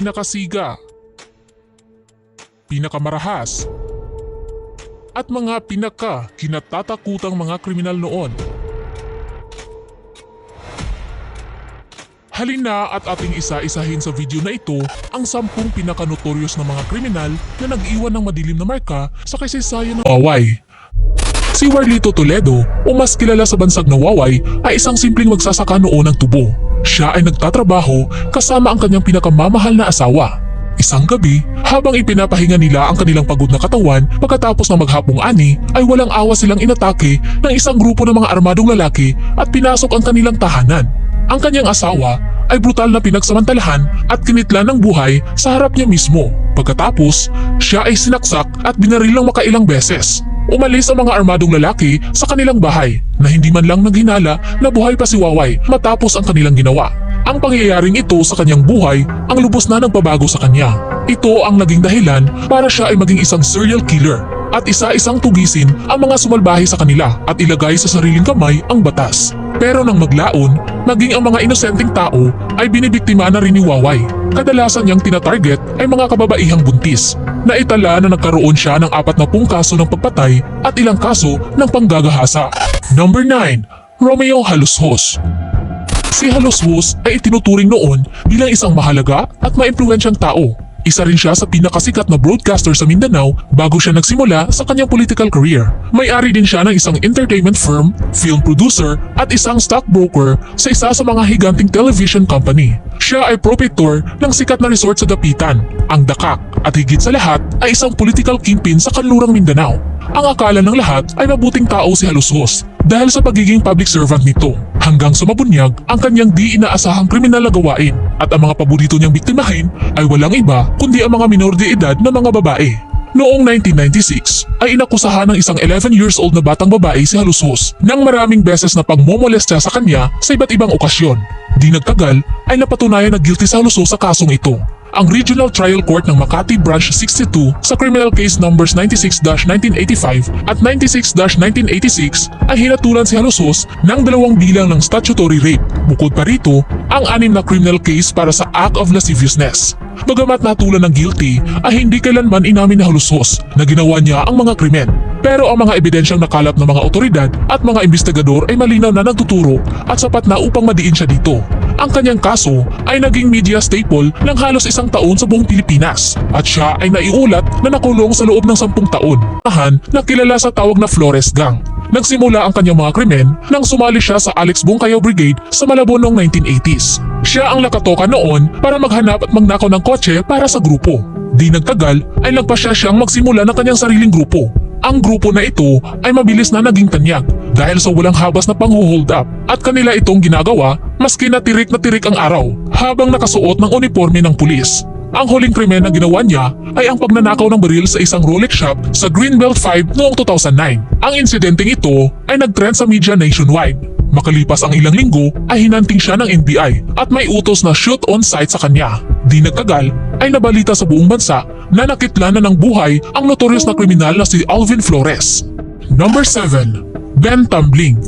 pinakasiga, pinakamarahas, at mga pinaka-kinatatakutang mga kriminal noon. Halina at ating isa-isahin sa video na ito ang 10 pinaka-notorious na mga kriminal na nag-iwan ng madilim na marka sa kasaysayan ng Waway. Si Warlito Toledo, o mas kilala sa bansag na Waway, ay isang simpleng magsasaka noon ng tubo. Siya ay nagtatrabaho kasama ang kanyang pinakamamahal na asawa. Isang gabi, habang ipinapahinga nila ang kanilang pagod na katawan pagkatapos ng maghapong ani, ay walang awa silang inatake ng isang grupo ng mga armadong lalaki at pinasok ang kanilang tahanan. Ang kanyang asawa ay brutal na pinagsamantalahan at kinitlan ng buhay sa harap niya mismo. Pagkatapos, siya ay sinaksak at binaril ng makailang beses. Umalis ang mga armadong lalaki sa kanilang bahay na hindi man lang naghinala na buhay pa si Waway matapos ang kanilang ginawa. Ang pangyayaring ito sa kanyang buhay ang lubos na nagpabago sa kanya. Ito ang naging dahilan para siya ay maging isang serial killer at isa-isang tugisin ang mga sumalbahe sa kanila at ilagay sa sariling kamay ang batas. Pero nang maglaon, maging ang mga inosenteng tao ay binibiktima na rin ni Waway. Kadalasan niyang tinatarget ay mga kababaihang buntis. Naitala na nagkaroon siya ng 40 kaso ng pagpatay at ilang kaso ng panggagahasa. Number 9. Romeo Halushos. Si Halushos ay itinuturing noon bilang isang mahalaga at maimpluwensyang tao. Isa rin siya sa pinakasikat na broadcaster sa Mindanao bago siya nagsimula sa kanyang political career. May-ari din siya ng isang entertainment firm, film producer at isang stockbroker sa isa sa mga higanting television company. Siya ay proprietor ng sikat na resort sa Dapitan, ang Dakak, at higit sa lahat ay isang political kingpin sa kanlurang Mindanao. Ang akala ng lahat ay mabuting tao si Halushos dahil sa pagiging public servant nito, hanggang sumabunyag ang kanyang di inaasahang kriminal na gawain at ang mga paborito niyang biktimahin ay walang iba kundi ang mga minor de edad na mga babae. Noong 1996 ay inakusahan ng isang 11 years old na batang babae si Halushos ng maraming beses na pagmomolestya sa kanya sa iba't ibang okasyon. Di nagtagal ay napatunayan na guilty si Halushos sa kasong ito. Ang Regional Trial Court ng Makati Branch 62 sa criminal case numbers 96-1985 at 96-1986 ay hinatulan si Halushos ng 2 bilang ng statutory rape. Bukod pa rito, ang 6 na criminal case para sa act of lasciviousness. Bagamat natulan ng guilty, ay hindi kailanman inamin ni Halushos na ginawa niya ang mga krimen. Pero ang mga ebidensyang nakalap ng mga otoridad at mga investigador ay malinaw na nagtuturo at sapat na upang madiin siya dito. Ang kanyang kaso ay naging media staple ng halos 1 taon sa buong Pilipinas at siya ay naiulat na nakulong sa loob ng 10 taon. Na kilala sa tawag na Flores Gang. Nagsimula ang kanyang mga krimen nang sumali siya sa Alex Bungkayaw Brigade sa Malabon noong 1980s. Siya ang nakatoka noon para maghanap at magnakaw ng kotse para sa grupo. Di nagtagal ay nagpasya siyang magsimula ng kanyang sariling grupo. Ang grupo na ito ay mabilis na naging tanyag dahil sa walang habas na pang-hold up at kanila itong ginagawa maski na tirik ang araw habang nakasuot ng uniforme ng pulis. Ang huling krimen na ginawa niya ay ang pagnanakaw ng baril sa isang Rolex shop sa Greenbelt 5 noong 2009. Ang insidenteng ito ay nag-trend sa media nationwide. Makalipas ang ilang linggo ay hinanting siya ng NBI at may utos na shoot on sight sa kanya. Di nagtagal ay nabalita sa buong bansa na nakitla na ng buhay ang notorious na kriminal na si Alvin Flores. Number 7. Ben Tambling.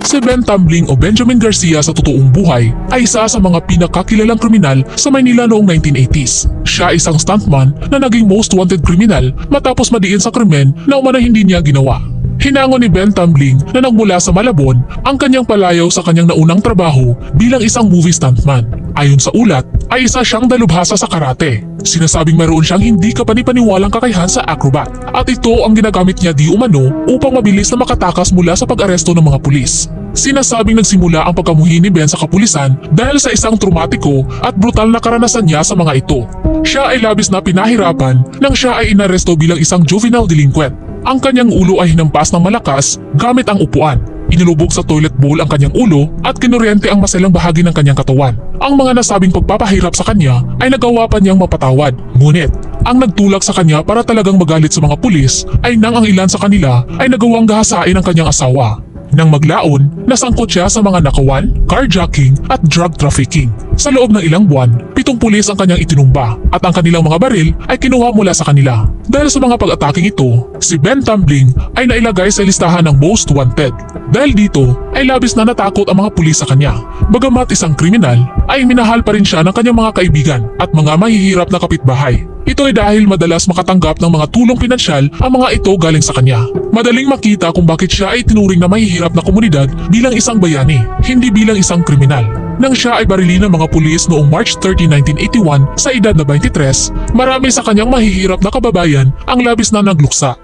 Si Ben Tambling o Benjamin Garcia sa totoong buhay ay isa sa mga pinakakilalang kriminal sa Maynila noong 1980s. Siya ay isang stuntman na naging most wanted kriminal matapos madiin sa krimen na umano hindi niya ginawa. Hinango ni Ben Tambling na nagmula sa Malabon ang kanyang palayaw sa kanyang naunang trabaho bilang isang movie stuntman. Ayon sa ulat, ay isa siyang dalubhasa sa karate. Sinasabing mayroon siyang hindi kapanipaniwalang kakayahan sa acrobat at ito ang ginagamit niya di umano upang mabilis na makatakas mula sa pag-aresto ng mga pulis. Sinasabing nagsimula ang pagkamuhi ni Ben sa kapulisan dahil sa isang traumatiko at brutal na karanasan niya sa mga ito. Siya ay labis na pinahirapan nang siya ay inaresto bilang isang juvenile delinquent. Ang kanyang ulo ay hinampas ng malakas gamit ang upuan. Inilubog sa toilet bowl ang kanyang ulo at kinuryente ang maselang bahagi ng kanyang katawan. Ang mga nasabing pagpapahirap sa kanya ay nagawa pa niyang mapatawad. Ngunit, ang nagtulak sa kanya para talagang magalit sa mga pulis ay nang ang ilan sa kanila ay nagawang gahasain ang kanyang asawa. Nang maglaon, nasangkot siya sa mga nakawan, carjacking at drug trafficking. Sa loob ng ilang buwan, pitong pulis ang kanyang itinumba at ang kanilang mga baril ay kinuha mula sa kanila. Dahil sa mga pag-ataking ito, si Ben Tumbling ay nailagay sa listahan ng Most Wanted. Dahil dito ay labis na natakot ang mga pulis sa kanya. Bagamat isang kriminal, ay minahal pa rin siya ng kanyang mga kaibigan at mga mahihirap na kapitbahay. Ito ay dahil madalas makatanggap ng mga tulong pinansyal ang mga ito galing sa kanya. Madaling makita kung bakit siya ay tinuring na mahihirap na komunidad bilang isang bayani, hindi bilang isang kriminal. Nang siya ay barilin ng mga pulis noong March 30, 1981 sa edad na 23, marami sa kanyang mahihirap na kababayan ang labis na nagluksa.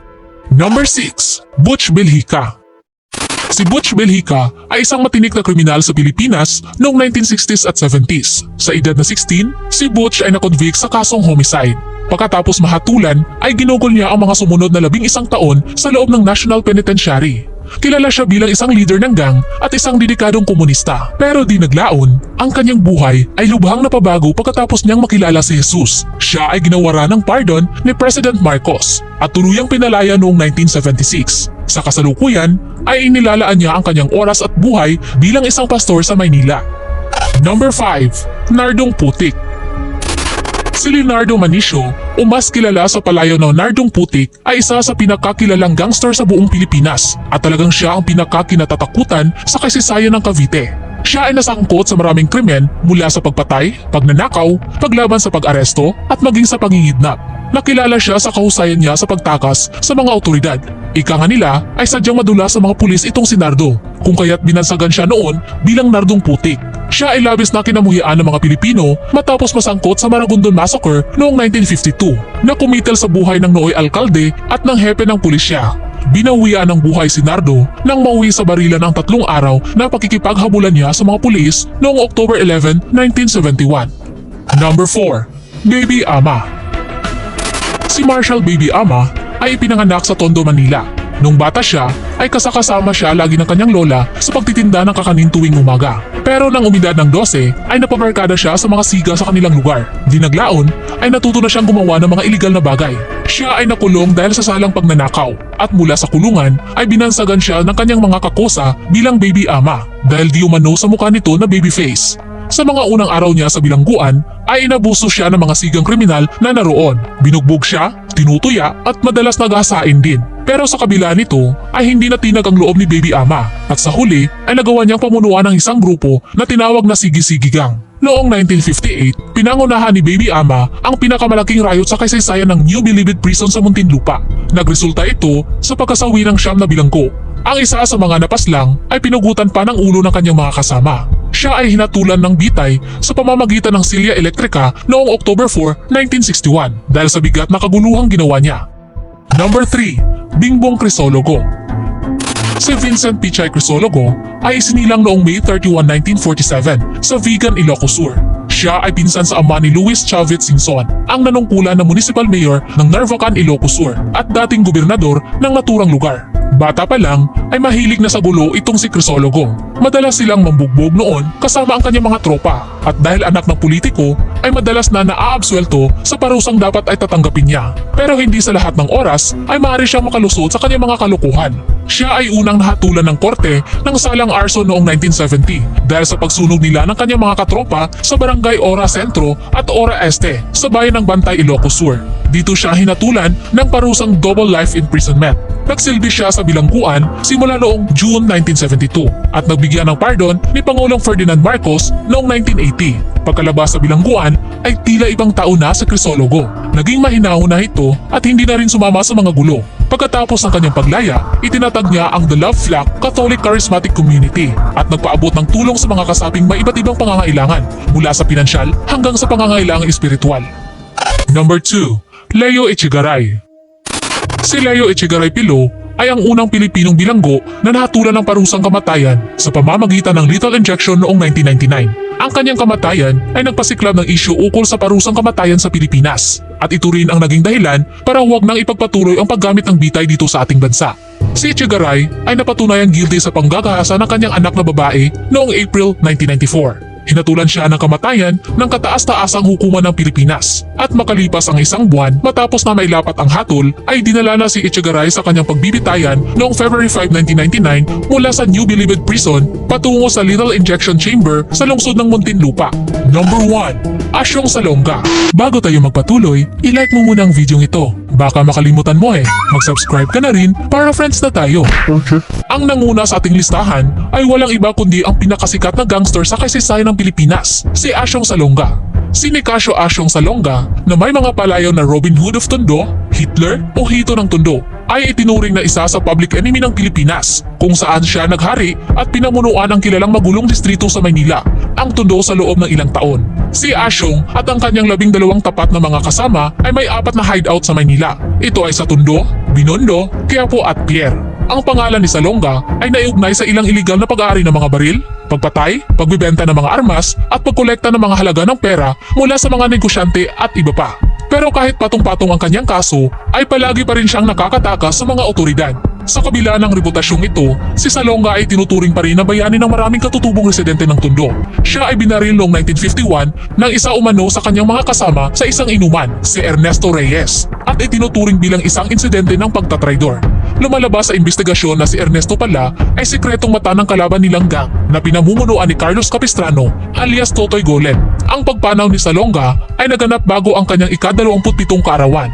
Number 6. Butch Belhica. Si Butch Belhica ay isang matinik na kriminal sa Pilipinas noong 1960s at 70s. Sa edad na 16, si Butch ay nakonvict sa kasong homicide. Pagkatapos mahatulan ay ginugol niya ang mga sumunod na 11 taon sa loob ng National Penitentiary. Kilala siya bilang isang leader ng gang at isang dedikadong komunista. Pero di naglaon, ang kanyang buhay ay lubhang napabago pagkatapos niyang makilala si Jesus. Siya ay ginawara ng pardon ni President Marcos at tuluyang pinalaya noong 1976. Sa kasalukuyan ay inilalaan niya ang kanyang oras at buhay bilang isang pastor sa Maynila. Number 5. Nardong Putik. Si Leonardo Manicio, o mas kilala sa palayaw ng Nardong Putik, ay isa sa pinakakilalang gangster sa buong Pilipinas at talagang siya ang pinakakinatatakutan sa kasaysayan ng Cavite. Siya ay nasangkot sa maraming krimen mula sa pagpatay, pagnanakaw, paglaban sa pag-aresto at maging sa pangingidnap. Nakilala siya sa kahusayan niya sa pagtakas sa mga otoridad. Ika nga nila ay sadyang madula sa mga pulis itong si Nardo, kung kaya't binansagan siya noon bilang Nardong Putik. Siya ay labis na kinamuhian ng mga Pilipino matapos masangkot sa Maragondon Massacre noong 1952 na kumitil sa buhay ng nooy alkalde at ng hepe ng pulisya. Binawian ng buhay si Nardo nang mauwi sa barilan ng 3 araw na pakikipaghabulan niya sa mga pulis noong October 11, 1971. Number 4. Baby Ama. Si Marshall Baby Ama ay ipinanganak sa Tondo, Manila. Nung bata siya, ay kasakasama siya lagi ng kanyang lola sa pagtitinda ng kakanin tuwing umaga. Pero nang umidad ng 12, ay napabarkada siya sa mga siga sa kanilang lugar. Di naglaon, ay natuto na siyang gumawa ng mga iligal na bagay. Siya ay nakulong dahil sa salang pagnanakaw. At mula sa kulungan, ay binansagan siya ng kanyang mga kakosa bilang Baby Ama dahil di umano sa mukha nito na baby face. Sa mga unang araw niya sa bilangguan, ay inabuso siya ng mga sigang kriminal na naroon. Binugbog siya, tinutuya at madalas naghasain din. Pero sa kabila nito ay hindi natinag ang loob ni Baby Ama at sa huli ay nagawa niyang pamunuan ng isang grupo na tinawag na Sigi-Sigi Gang. Noong 1958, pinangunahan ni Baby Ama ang pinakamalaking riot sa kasaysayan ng New Bilibid Prison sa Muntinlupa. Nagresulta ito sa pagkasawi ng 9 na bilanggo. Ang isa sa mga napaslang ay pinugutan pa ng ulo ng kanyang mga kasama. Siya ay hinatulan ng bitay sa pamamagitan ng silya elektrika noong October 4, 1961 dahil sa bigat na kaguluhang ginawa niya. Number 3. Bingbong Crisologo. Si Vincent Pichay Crisologo ay isinilang noong May 31, 1947 sa Vigan, Ilocos Sur. Siya ay pinsan sa ama ni Luis Chavez Singson, ang nanungkulan na municipal mayor ng Narvacan, Ilocos Sur at dating gobernador ng naturang lugar. Bata pa lang ay mahilig na sa gulo itong si Crisologo. Madalas silang mambugbog noon kasama ang kanyang mga tropa at dahil anak ng politiko ay madalas na naaabsuelto sa parusang dapat ay tatanggapin niya. Pero hindi sa lahat ng oras ay maaari siyang makalusot sa kanyang mga kalukuhan. Siya ay unang nahatulan ng korte ng salang arson noong 1970 dahil sa pagsunog nila ng kanyang mga katropa sa barangay Ora Centro at Ora Este sa bayan ng Bantay, Ilocos Sur. Dito siya hinatulan ng parusang double life imprisonment. Nagsilbi siya sa bilangguan simula noong June 1972 at nagbigyan ng pardon ni Pangulong Ferdinand Marcos noong 1980. Pagkalabas sa bilangguan ay tila ibang tao na sa Crisologo. Naging mahinahon na ito at hindi na rin sumama sa mga gulo. Pagkatapos ng kanyang paglaya, itinatag niya ang The Love Flock Catholic Charismatic Community at nagpaabot ng tulong sa mga kasabing may iba't ibang pangangailangan mula sa pinansyal hanggang sa pangangailangang espiritual. Number 2. Leo Echegaray. Si Leo Echegaray Pilo ay ang unang Pilipinong bilanggo na nahatulan ng parusang kamatayan sa pamamagitan ng lethal injection noong 1999. Ang kanyang kamatayan ay nagpasiklab ng isyu ukol sa parusang kamatayan sa Pilipinas at ito rin ang naging dahilan para huwag nang ipagpatuloy ang paggamit ng bitay dito sa ating bansa. Si Echegaray ay napatunayang guilty sa panggagahasa ng kanyang anak na babae noong April 1994. Hinatulan siya ng kamatayan ng kataas-taasang hukuman ng Pilipinas. At makalipas ang isang buwan matapos na mailapat ang hatol ay dinala na si Echegaray sa kanyang pagbibitayan noong February 5, 1999 mula sa New Bilibid Prison patungo sa Lethal Injection Chamber sa lungsod ng Muntinlupa. Number 1. Asyong Salonga. Bago tayo magpatuloy, i-like mo muna ang video ito. Baka makalimutan mo mag-subscribe ka na rin para friends na tayo. Ang nanguna sa ating listahan ay walang iba kundi ang pinakasikat na gangster sa kasaysayan ng Pilipinas, si Asyong Salonga. Si Nicasio Asyong Salonga na may mga palayaw na Robin Hood of Tondo, Hitler o Hito ng Tondo ay itinuring na isa sa public enemy ng Pilipinas kung saan siya naghari at pinamunuan ang kilalang magulong distrito sa Maynila, ang Tondo sa loob ng ilang taon. Si Asyong at ang kanyang 12 tapat na mga kasama ay may 4 na hideout sa Maynila. Ito ay sa Tondo, Binondo, Quiapo at Pier. Ang pangalan ni Salonga ay naiugnay sa ilang iligal na pag-aari ng mga baril, pagpatay, pagbibenta ng mga armas at pagkolekta ng mga halaga ng pera mula sa mga negosyante at iba pa. Pero kahit patong-patong ang kanyang kaso, ay palagi pa rin siyang nakakatakas sa mga otoridad. Sa kabila ng reputasyong ito, si Salonga ay tinuturing pa rin na bayani ng maraming katutubong residente ng Tondo. Siya ay binaril noong 1951 ng isa umano sa kanyang mga kasama sa isang inuman, si Ernesto Reyes, at itinuturing bilang isang insidente ng pagtatraidor. Lumalabas sa investigasyon na si Ernesto pala ay sikretong mata ng kalaban nilang gang na pinamumunuan ni Carlos Capistrano alias Totoy Golem. Ang pagpanaw ni Salonga ay naganap bago ang kanyang ika-27 kaarawan.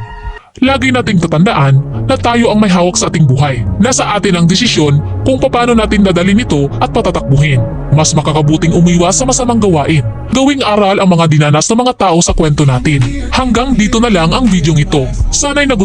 Lagi nating tatandaan na tayo ang may hawak sa ating buhay. Nasa atin ang desisyon kung paano natin dadalhin ito at patatakbuhin. Mas makakabuting umiwas sa masamang gawain. Gawing aral ang mga dinanas ng mga tao sa kwento natin. Hanggang dito na lang ang videong ito. Sana'y nagustuhan